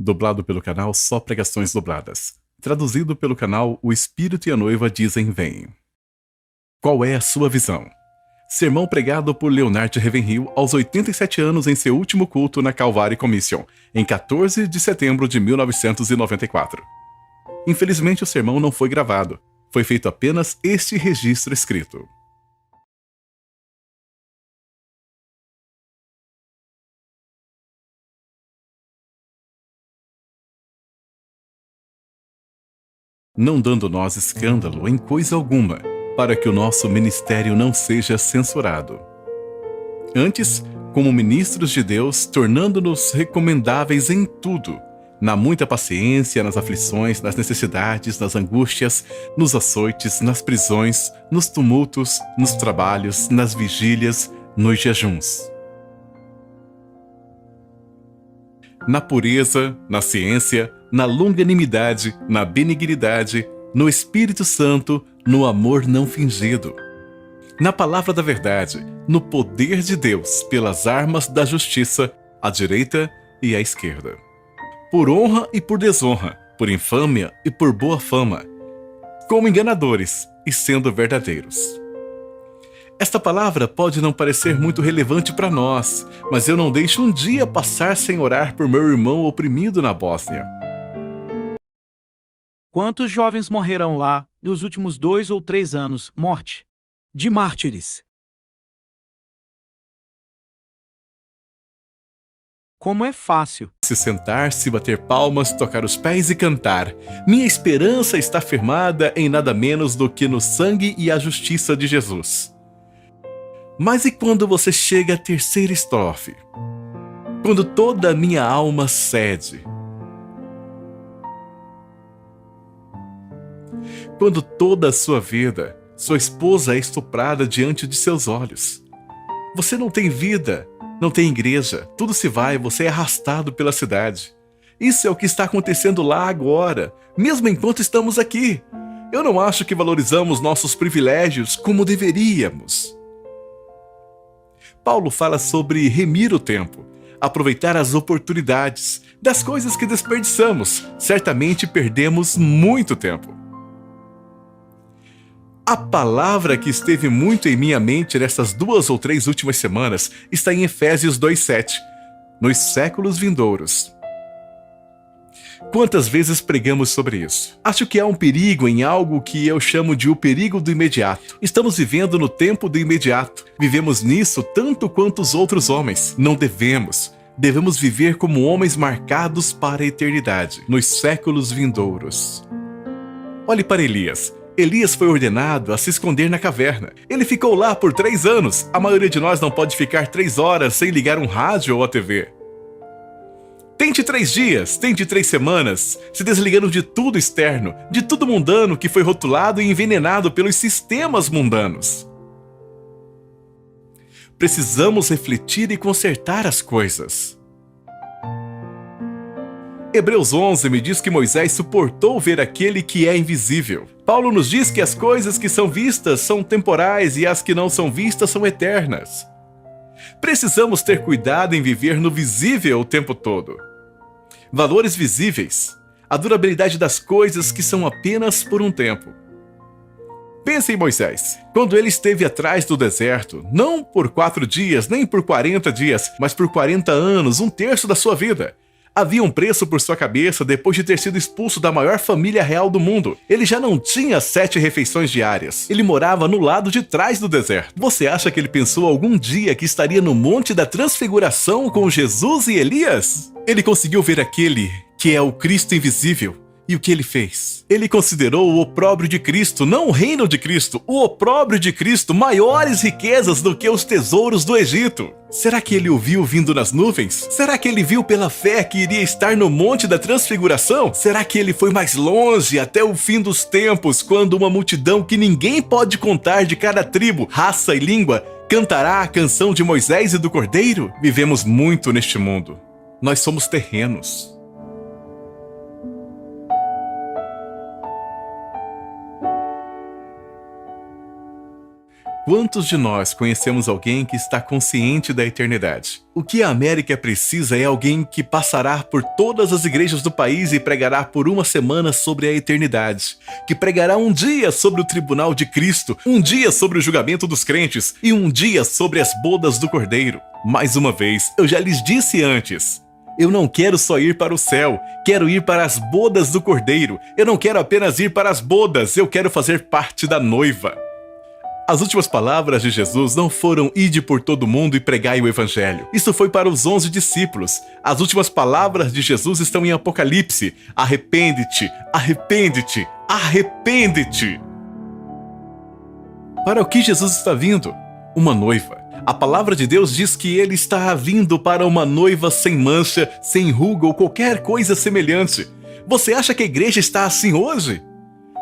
dublado pelo canal Só Pregações Dubladas, traduzido pelo canal O Espírito e a Noiva Dizem Vem. Qual é a sua visão? Sermão pregado por Leonard Ravenhill aos 87 anos em seu último culto na Calvary Commission, em 14 de setembro de 1994. Infelizmente o sermão não foi gravado, foi feito apenas este registro escrito. Não dando nós escândalo em coisa alguma, para que o nosso ministério não seja censurado. Antes, como ministros de Deus, tornando-nos recomendáveis em tudo, na muita paciência, nas aflições, nas necessidades, nas angústias, nos açoites, nas prisões, nos tumultos, nos trabalhos, nas vigílias, nos jejuns. Na pureza, na ciência, na longanimidade, na benignidade, no Espírito Santo, no amor não fingido. Na palavra da verdade, no poder de Deus, pelas armas da justiça, à direita e à esquerda. Por honra e por desonra, por infâmia e por boa fama, como enganadores e sendo verdadeiros. Esta palavra pode não parecer muito relevante para nós, mas eu não deixo um dia passar sem orar por meu irmão oprimido na Bósnia. Quantos jovens morreram lá nos últimos 2 ou 3 anos? Morte de mártires. Como é fácil Se sentar, se bater palmas, tocar os pés e cantar. Minha esperança está firmada em nada menos do que no sangue e a justiça de Jesus. Mas e quando você chega à terceira estrofe? Quando toda a minha alma cede. Quando toda a sua vida, sua esposa é estuprada diante de seus olhos. Você não tem vida, não tem igreja, tudo se vai, você é arrastado pela cidade. Isso é o que está acontecendo lá agora, mesmo enquanto estamos aqui. Eu não acho que valorizamos nossos privilégios como deveríamos. Paulo fala sobre remir o tempo, aproveitar as oportunidades, das coisas que desperdiçamos. Certamente perdemos muito tempo. A palavra que esteve muito em minha mente nessas 2 ou 3 últimas semanas está em Efésios 2:7, nos séculos vindouros. Quantas vezes pregamos sobre isso? Acho que há um perigo em algo que eu chamo de o perigo do imediato. Estamos vivendo no tempo do imediato. Vivemos nisso tanto quanto os outros homens. Não devemos. Devemos viver como homens marcados para a eternidade, nos séculos vindouros. Olhe para Elias. Elias foi ordenado a se esconder na caverna. Ele ficou lá por 3 anos. A maioria de nós não pode ficar 3 horas sem ligar um rádio ou a TV. Tente 3 dias, tente 3 semanas, se desligando de tudo externo, de tudo mundano que foi rotulado e envenenado pelos sistemas mundanos. Precisamos refletir e consertar as coisas. Hebreus 11 me diz que Moisés suportou ver aquele que é invisível. Paulo nos diz que as coisas que são vistas são temporais e as que não são vistas são eternas. Precisamos ter cuidado em viver no visível o tempo todo. Valores visíveis, a durabilidade das coisas que são apenas por um tempo. Pense em Moisés, quando ele esteve atrás do deserto, não por 4 dias, nem por 40 dias, mas por 40 anos, 1/3 da sua vida. Havia um preço por sua cabeça depois de ter sido expulso da maior família real do mundo. Ele já não tinha 7 refeições diárias. Ele morava no lado de trás do deserto. Você acha que ele pensou algum dia que estaria no Monte da Transfiguração com Jesus e Elias? Ele conseguiu ver aquele que é o Cristo invisível. E o que ele fez? Ele considerou o opróbrio de Cristo, não o reino de Cristo, o opróbrio de Cristo, maiores riquezas do que os tesouros do Egito. Será que ele o viu vindo nas nuvens? Será que ele viu pela fé que iria estar no Monte da Transfiguração? Será que ele foi mais longe até o fim dos tempos, quando uma multidão que ninguém pode contar de cada tribo, raça e língua cantará a canção de Moisés e do Cordeiro? Vivemos muito neste mundo. Nós somos terrenos. Quantos de nós conhecemos alguém que está consciente da eternidade? O que a América precisa é alguém que passará por todas as igrejas do país e pregará por uma semana sobre a eternidade, que pregará um dia sobre o tribunal de Cristo, um dia sobre o julgamento dos crentes e um dia sobre as bodas do Cordeiro. Mais uma vez, eu já lhes disse antes, eu não quero só ir para o céu, quero ir para as bodas do Cordeiro. Eu não quero apenas ir para as bodas, eu quero fazer parte da noiva. As últimas palavras de Jesus não foram ide por todo mundo e pregai o evangelho. Isso foi para os 11 discípulos. As últimas palavras de Jesus estão em Apocalipse. Arrepende-te, arrepende-te, arrepende-te. Para o que Jesus está vindo? Uma noiva. A palavra de Deus diz que ele está vindo para uma noiva sem mancha, sem ruga ou qualquer coisa semelhante. Você acha que a igreja está assim hoje?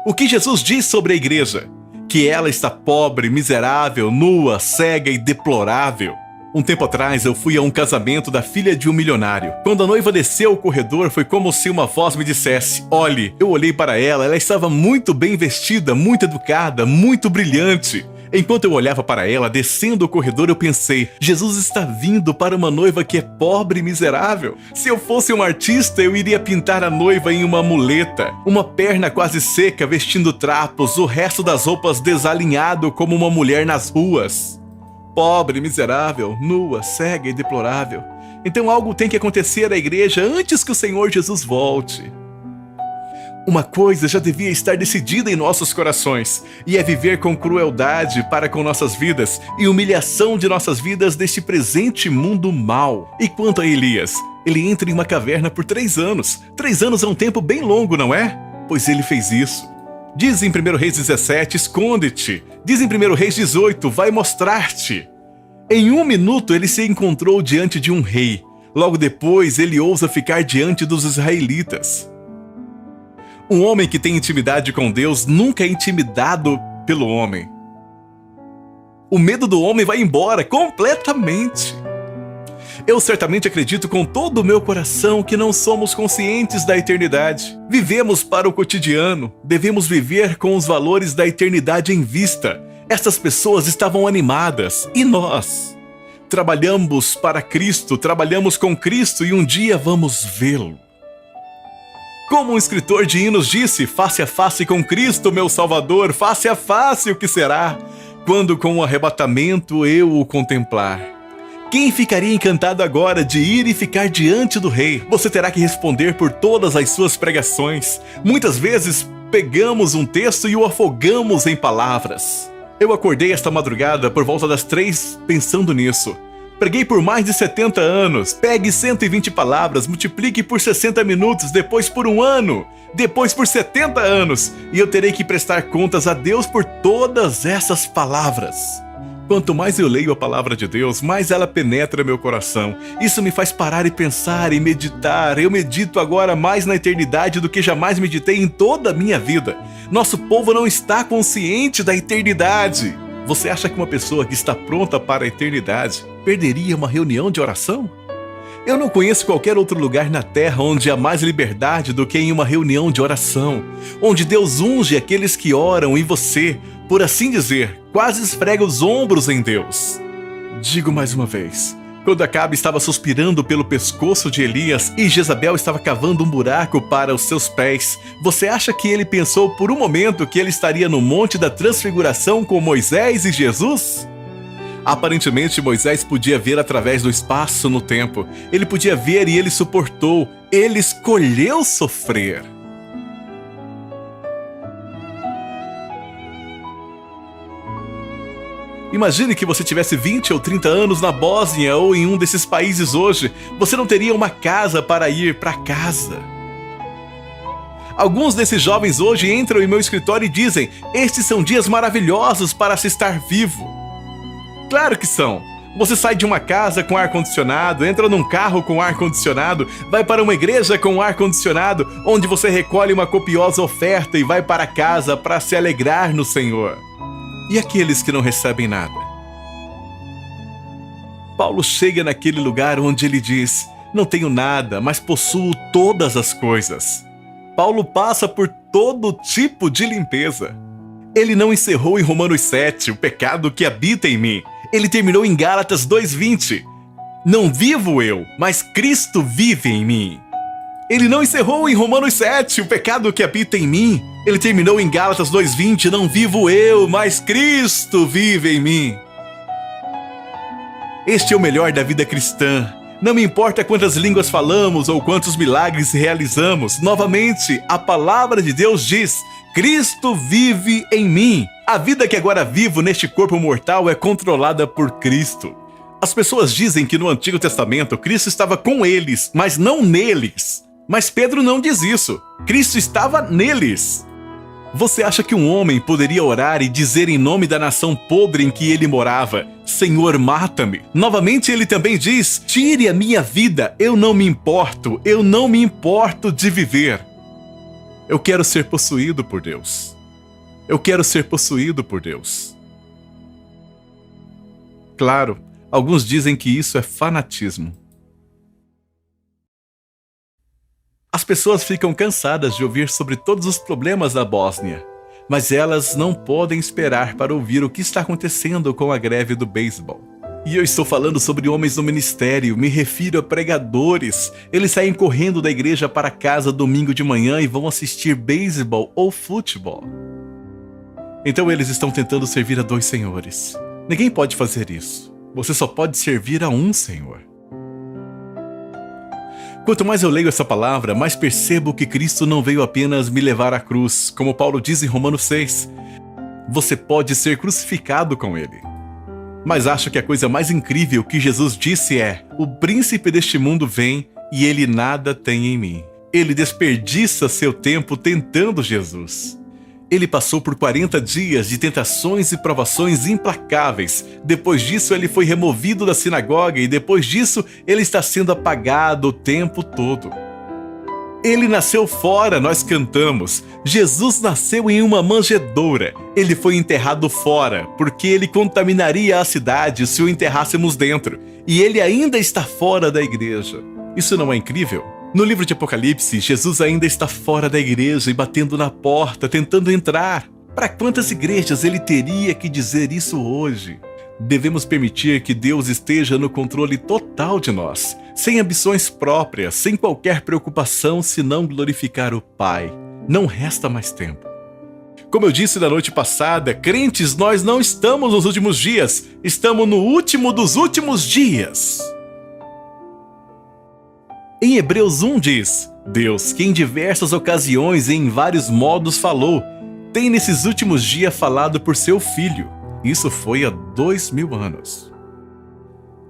O que Jesus diz sobre a igreja? Que ela está pobre, miserável, nua, cega e deplorável. Um tempo atrás eu fui a um casamento da filha de um milionário. Quando a noiva desceu o corredor, foi como se uma voz me dissesse: olhe. Eu olhei para ela, ela estava muito bem vestida, muito educada, muito brilhante. Enquanto eu olhava para ela descendo o corredor, eu pensei: Jesus está vindo para uma noiva que é pobre e miserável. Se eu fosse um artista, eu iria pintar a noiva em uma muleta, uma perna quase seca, vestindo trapos, o resto das roupas desalinhado como uma mulher nas ruas. Pobre, miserável, nua, cega e deplorável. Então algo tem que acontecer à igreja antes que o Senhor Jesus volte. Uma coisa já devia estar decidida em nossos corações, e é viver com crueldade para com nossas vidas e humilhação de nossas vidas neste presente mundo mau. E quanto a Elias, ele entra em uma caverna por 3 anos. 3 anos é um tempo bem longo, não é? Pois ele fez isso. Diz em 1 Reis 17, esconde-te. Diz em 1 Reis 18, vai mostrar-te. Em 1 minuto ele se encontrou diante de um rei. Logo depois ele ousa ficar diante dos israelitas. Um homem que tem intimidade com Deus nunca é intimidado pelo homem. O medo do homem vai embora completamente. Eu certamente acredito com todo o meu coração que não somos conscientes da eternidade. Vivemos para o cotidiano, devemos viver com os valores da eternidade em vista. Essas pessoas estavam animadas, e nós? Trabalhamos para Cristo, trabalhamos com Cristo e um dia vamos vê-lo. Como um escritor de hinos disse, face a face com Cristo, meu Salvador, face a face o que será, quando com o arrebatamento eu o contemplar. Quem ficaria encantado agora de ir e ficar diante do Rei? Você terá que responder por todas as suas pregações. Muitas vezes pegamos um texto e o afogamos em palavras. Eu acordei esta madrugada por volta das 3 pensando nisso. Preguei por mais de 70 anos. Pegue 120 palavras, multiplique por 60 minutos, depois por 1 ano, depois por 70 anos, e eu terei que prestar contas a Deus por todas essas palavras. Quanto mais eu leio a palavra de Deus, mais ela penetra meu coração. Isso me faz parar e pensar e meditar. Eu medito agora mais na eternidade do que jamais meditei em toda a minha vida. Nosso povo não está consciente da eternidade. Você acha que uma pessoa que está pronta para a eternidade perderia uma reunião de oração? Eu não conheço qualquer outro lugar na terra onde há mais liberdade do que em uma reunião de oração, onde Deus unge aqueles que oram e você, por assim dizer, quase esfrega os ombros em Deus. Digo mais uma vez, quando Acabe estava suspirando pelo pescoço de Elias e Jezabel estava cavando um buraco para os seus pés, você acha que ele pensou por um momento que ele estaria no Monte da Transfiguração com Moisés e Jesus? Aparentemente, Moisés podia ver através do espaço no tempo. Ele podia ver e ele suportou. Ele escolheu sofrer. Imagine que você tivesse 20 ou 30 anos na Bósnia ou em um desses países hoje. Você não teria uma casa para ir para casa. Alguns desses jovens hoje entram em meu escritório e dizem: estes são dias maravilhosos para se estar vivo. Claro que são. Você sai de uma casa com ar-condicionado, entra num carro com ar-condicionado, vai para uma igreja com ar-condicionado, onde você recolhe uma copiosa oferta e vai para casa para se alegrar no Senhor. E aqueles que não recebem nada? Paulo chega naquele lugar onde ele diz: não tenho nada, mas possuo todas as coisas. Paulo passa por todo tipo de limpeza. Ele não encerrou em Romanos 7, o pecado que habita em mim. Ele terminou em Gálatas 2:20. Não vivo eu, mas Cristo vive em mim. Ele não encerrou em Romanos 7, o pecado que habita em mim. Ele terminou em Gálatas 2:20. Não vivo eu, mas Cristo vive em mim. Este é o melhor da vida cristã. Não me importa quantas línguas falamos ou quantos milagres realizamos. Novamente, a palavra de Deus diz: Cristo vive em mim. A vida que agora vivo neste corpo mortal é controlada por Cristo. As pessoas dizem que no Antigo Testamento Cristo estava com eles, mas não neles. Mas Pedro não diz isso. Cristo estava neles. Você acha que um homem poderia orar e dizer em nome da nação podre em que ele morava: Senhor, mata-me? Novamente ele também diz: tire a minha vida, eu não me importo de viver. Eu quero ser possuído por Deus. Eu quero ser possuído por Deus. Claro, alguns dizem que isso é fanatismo. As pessoas ficam cansadas de ouvir sobre todos os problemas da Bósnia, mas elas não podem esperar para ouvir o que está acontecendo com a greve do beisebol. E eu estou falando sobre homens no ministério, me refiro a pregadores. Eles saem correndo da igreja para casa domingo de manhã e vão assistir beisebol ou futebol. Então eles estão tentando servir a dois senhores. Ninguém pode fazer isso. Você só pode servir a um Senhor. Quanto mais eu leio essa palavra, mais percebo que Cristo não veio apenas me levar à cruz, como Paulo diz em Romanos 6. Você pode ser crucificado com ele. Mas acho que a coisa mais incrível que Jesus disse é: o príncipe deste mundo vem e ele nada tem em mim. Ele desperdiça seu tempo tentando Jesus. Ele passou por 40 dias de tentações e provações implacáveis. Depois disso, ele foi removido da sinagoga e depois disso, ele está sendo apagado o tempo todo. Ele nasceu fora, nós cantamos. Jesus nasceu em uma manjedoura. Ele foi enterrado fora, porque ele contaminaria a cidade se o enterrássemos dentro. E ele ainda está fora da igreja. Isso não é incrível? No livro de Apocalipse, Jesus ainda está fora da igreja e batendo na porta, tentando entrar. Para quantas igrejas ele teria que dizer isso hoje? Devemos permitir que Deus esteja no controle total de nós, sem ambições próprias, sem qualquer preocupação senão glorificar o Pai. Não resta mais tempo. Como eu disse na noite passada, crentes, nós não estamos nos últimos dias, estamos no último dos últimos dias. Em Hebreus 1 diz: Deus, que em diversas ocasiões e em vários modos falou, tem nesses últimos dias falado por seu Filho. Isso foi há 2000 anos.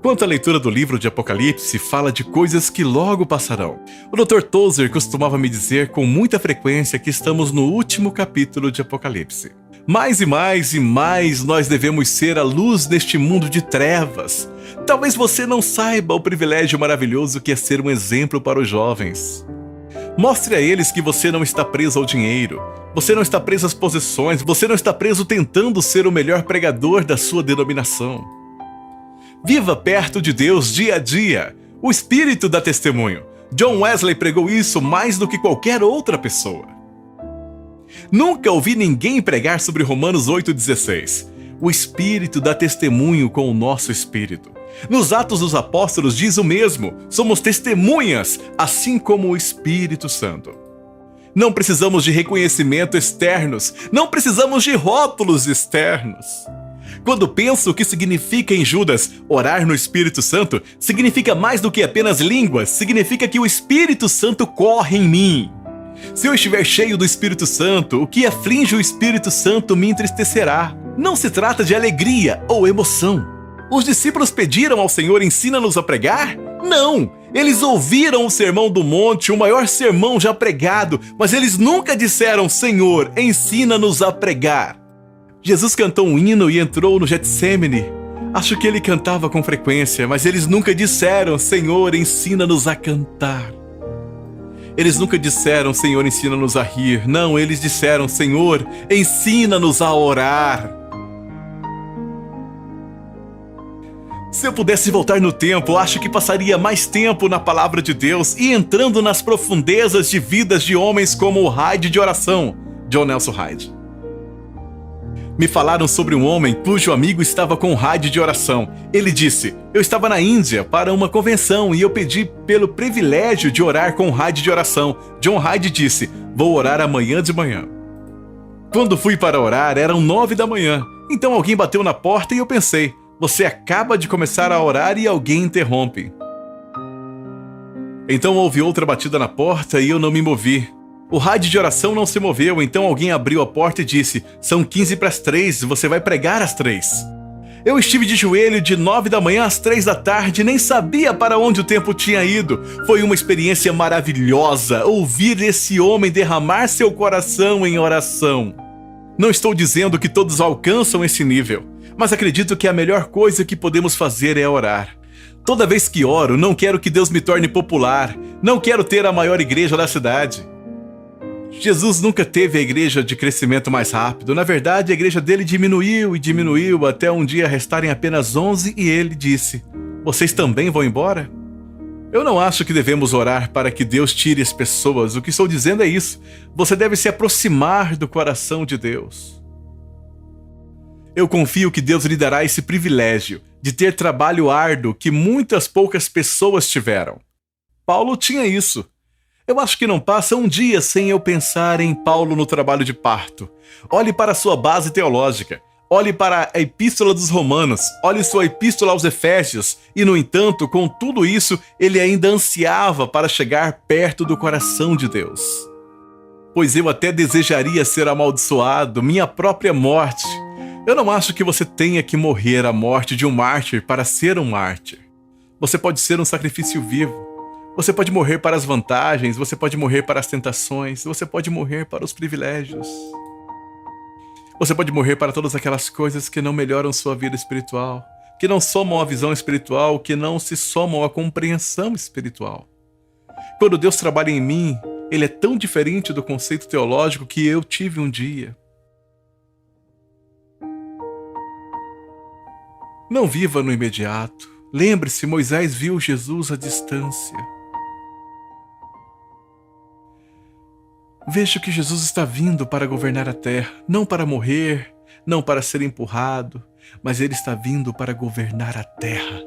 Quanto à leitura do livro de Apocalipse, fala de coisas que logo passarão. O Dr. Tozer costumava me dizer com muita frequência que estamos no último capítulo de Apocalipse. Mais e mais e mais nós devemos ser a luz neste mundo de trevas. Talvez você não saiba o privilégio maravilhoso que é ser um exemplo para os jovens. Mostre a eles que você não está preso ao dinheiro, você não está preso às posições, você não está preso tentando ser o melhor pregador da sua denominação. Viva perto de Deus dia a dia. O Espírito dá testemunho. John Wesley pregou isso mais do que qualquer outra pessoa. Nunca ouvi ninguém pregar sobre Romanos 8,16. O Espírito dá testemunho com o nosso espírito. Nos Atos dos Apóstolos diz o mesmo. Somos testemunhas, assim como o Espírito Santo. Não precisamos de reconhecimento externos. Não precisamos de rótulos externos. Quando penso o que significa em Judas orar no Espírito Santo, significa mais do que apenas línguas. Significa que o Espírito Santo corre em mim. Se eu estiver cheio do Espírito Santo, o que aflige o Espírito Santo me entristecerá. Não se trata de alegria ou emoção. Os discípulos pediram ao Senhor: ensina-nos a pregar? Não! Eles ouviram o Sermão do Monte, o maior sermão já pregado, mas eles nunca disseram: Senhor, ensina-nos a pregar. Jesus cantou um hino e entrou no Getsêmani. Acho que ele cantava com frequência, mas eles nunca disseram: Senhor, ensina-nos a cantar. Eles nunca disseram: Senhor, ensina-nos a rir. Não, eles disseram: Senhor, ensina-nos a orar. Se eu pudesse voltar no tempo, acho que passaria mais tempo na palavra de Deus e entrando nas profundezas de vidas de homens como o Hyde de oração, John Nelson Hyde. Me falaram sobre um homem cujo amigo estava com um rádio de oração. Ele disse: eu estava na Índia para uma convenção e eu pedi pelo privilégio de orar com um rádio de oração. John Hyde disse: vou orar amanhã de manhã. Quando fui para orar, eram 9 da manhã. Então alguém bateu na porta e eu pensei: você acaba de começar a orar e alguém interrompe. Então houve outra batida na porta e eu não me movi. O rádio de oração não se moveu, então alguém abriu a porta e disse: são 15 para as 3, você vai pregar às 3. Eu estive de joelho de 9 da manhã às 3 da tarde, nem sabia para onde o tempo tinha ido. Foi uma experiência maravilhosa ouvir esse homem derramar seu coração em oração. Não estou dizendo que todos alcançam esse nível, mas acredito que a melhor coisa que podemos fazer é orar. Toda vez que oro, não quero que Deus me torne popular, não quero ter a maior igreja da cidade. Jesus nunca teve a igreja de crescimento mais rápido. Na verdade, a igreja dele diminuiu e diminuiu até um dia restarem apenas 11 e ele disse: vocês também vão embora? Eu não acho que devemos orar para que Deus tire as pessoas. O que estou dizendo é isso. Você deve se aproximar do coração de Deus. Eu confio que Deus lhe dará esse privilégio de ter trabalho árduo que muitas poucas pessoas tiveram. Paulo tinha isso. Eu acho que não passa um dia sem eu pensar em Paulo no trabalho de parto. Olhe para sua base teológica. Olhe para a Epístola dos Romanos. Olhe sua Epístola aos Efésios. E, no entanto, com tudo isso, ele ainda ansiava para chegar perto do coração de Deus. Pois eu até desejaria ser amaldiçoado, minha própria morte. Eu não acho que você tenha que morrer a morte de um mártir para ser um mártir. Você pode ser um sacrifício vivo. Você pode morrer para as vantagens, você pode morrer para as tentações, você pode morrer para os privilégios. Você pode morrer para todas aquelas coisas que não melhoram sua vida espiritual, que não somam a visão espiritual, que não se somam à compreensão espiritual. Quando Deus trabalha em mim, Ele é tão diferente do conceito teológico que eu tive um dia. Não viva no imediato. Lembre-se, Moisés viu Jesus à distância. Vejo que Jesus está vindo para governar a terra, não para morrer, não para ser empurrado, mas Ele está vindo para governar a terra.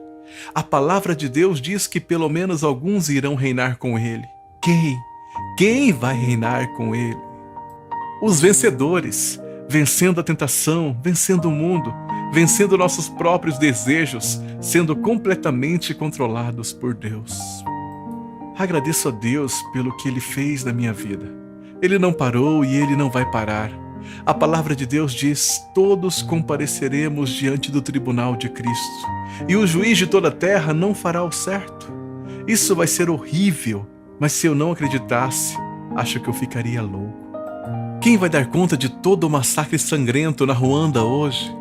A palavra de Deus diz que pelo menos alguns irão reinar com Ele. Quem? Quem vai reinar com Ele? Os vencedores, vencendo a tentação, vencendo o mundo, vencendo nossos próprios desejos, sendo completamente controlados por Deus. Agradeço a Deus pelo que Ele fez na minha vida. Ele não parou e Ele não vai parar. A palavra de Deus diz: todos compareceremos diante do tribunal de Cristo, e o juiz de toda a terra não fará o certo. Isso vai ser horrível, mas se eu não acreditasse, acho que eu ficaria louco. Quem vai dar conta de todo o massacre sangrento na Ruanda hoje?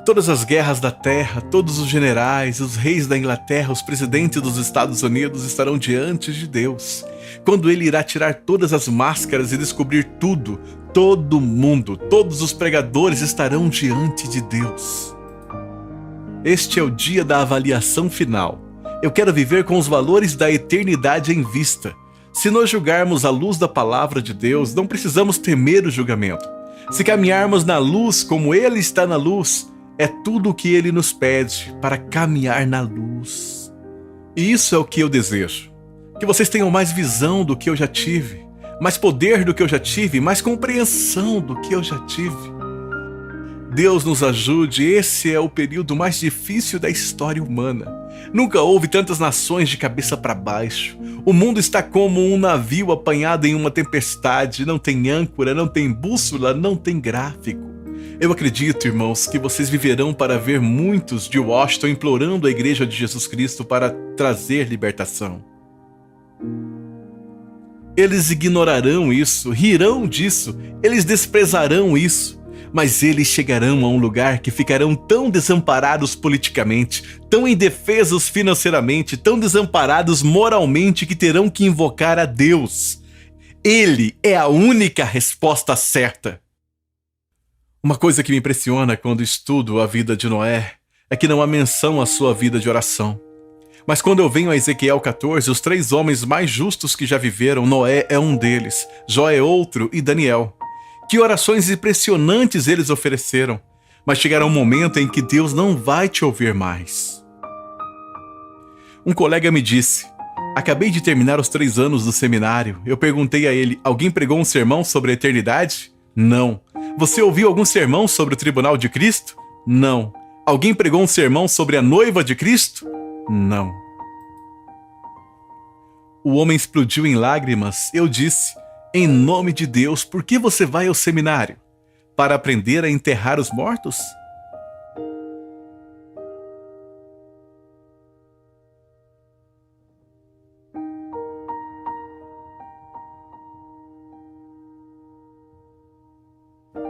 Todas as guerras da terra, todos os generais, os reis da Inglaterra, os presidentes dos Estados Unidos estarão diante de Deus. Quando Ele irá tirar todas as máscaras e descobrir tudo, todo mundo, todos os pregadores estarão diante de Deus. Este é o dia da avaliação final. Eu quero viver com os valores da eternidade em vista. Se nós julgarmos à luz da palavra de Deus, não precisamos temer o julgamento. Se caminharmos na luz como Ele está na luz, é tudo o que Ele nos pede para caminhar na luz. E isso é o que eu desejo. Que vocês tenham mais visão do que eu já tive, mais poder do que eu já tive, mais compreensão do que eu já tive. Deus nos ajude, esse é o período mais difícil da história humana. Nunca houve tantas nações de cabeça para baixo. O mundo está como um navio apanhado em uma tempestade, não tem âncora, não tem bússola, não tem gráfico. Eu acredito, irmãos, que vocês viverão para ver muitos de Washington implorando a Igreja de Jesus Cristo para trazer libertação. Eles ignorarão isso, rirão disso, eles desprezarão isso, mas eles chegarão a um lugar que ficarão tão desamparados politicamente, tão indefesos financeiramente, tão desamparados moralmente que terão que invocar a Deus. Ele é a única resposta certa. Uma coisa que me impressiona quando estudo a vida de Noé é que não há menção à sua vida de oração. Mas quando eu venho a Ezequiel 14, os 3 homens mais justos que já viveram, Noé é um deles, Jó é outro e Daniel. Que orações impressionantes eles ofereceram, mas chegará um momento em que Deus não vai te ouvir mais. Um colega me disse: acabei de terminar os 3 anos do seminário. Eu perguntei a ele: alguém pregou um sermão sobre a eternidade? Não. Você ouviu algum sermão sobre o tribunal de Cristo? Não. Alguém pregou um sermão sobre a noiva de Cristo? Não. O homem explodiu em lágrimas. Eu disse: em nome de Deus, por que você vai ao seminário? Para aprender a enterrar os mortos?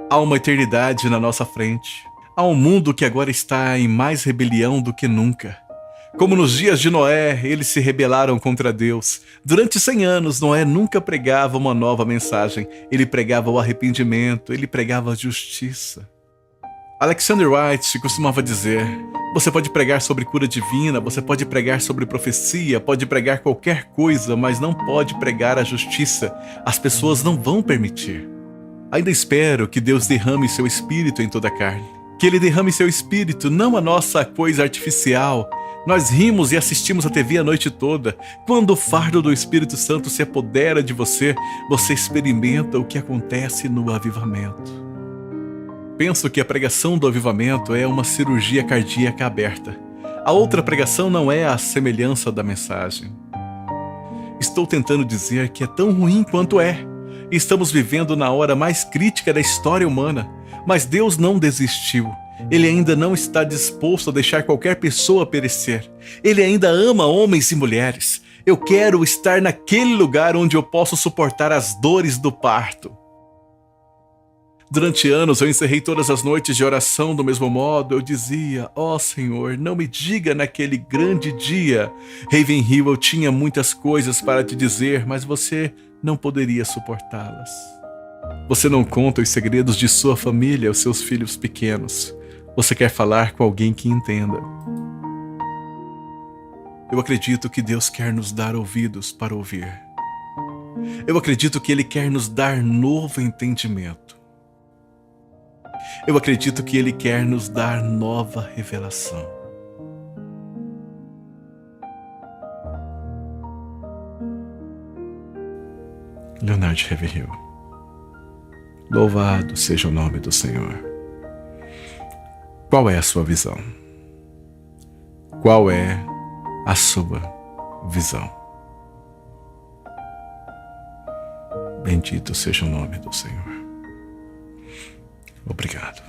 Há uma eternidade na nossa frente. Há um mundo que agora está em mais rebelião do que nunca. Como nos dias de Noé, eles se rebelaram contra Deus. Durante 100 anos, Noé nunca pregava uma nova mensagem. Ele pregava o arrependimento, ele pregava a justiça. Alexander White costumava dizer: você pode pregar sobre cura divina, você pode pregar sobre profecia, pode pregar qualquer coisa, mas não pode pregar a justiça. As pessoas não vão permitir. Ainda espero que Deus derrame seu espírito em toda a carne. Que Ele derrame seu espírito, não a nossa coisa artificial. Nós rimos e assistimos a TV a noite toda. Quando o fardo do Espírito Santo se apodera de você, você experimenta o que acontece no avivamento. Penso que a pregação do avivamento é uma cirurgia cardíaca aberta. A outra pregação não é a semelhança da mensagem. Estou tentando dizer que é tão ruim quanto é. Estamos vivendo na hora mais crítica da história humana, mas Deus não desistiu. Ele ainda não está disposto a deixar qualquer pessoa perecer. Ele ainda ama homens e mulheres. Eu quero estar naquele lugar onde eu posso suportar as dores do parto. Durante anos eu encerrei todas as noites de oração do mesmo modo. Eu dizia: ó Senhor, não me diga naquele grande dia. Ravenhill, eu tinha muitas coisas para te dizer, mas você não poderia suportá-las. Você não conta os segredos de sua família aos seus filhos pequenos. Você quer falar com alguém que entenda. Eu acredito que Deus quer nos dar ouvidos para ouvir. Eu acredito que Ele quer nos dar novo entendimento. Eu acredito que Ele quer nos dar nova revelação. Leonard Ravenhill. Louvado seja o nome do Senhor. Qual é a sua visão? Qual é a sua visão? Bendito seja o nome do Senhor. Obrigado.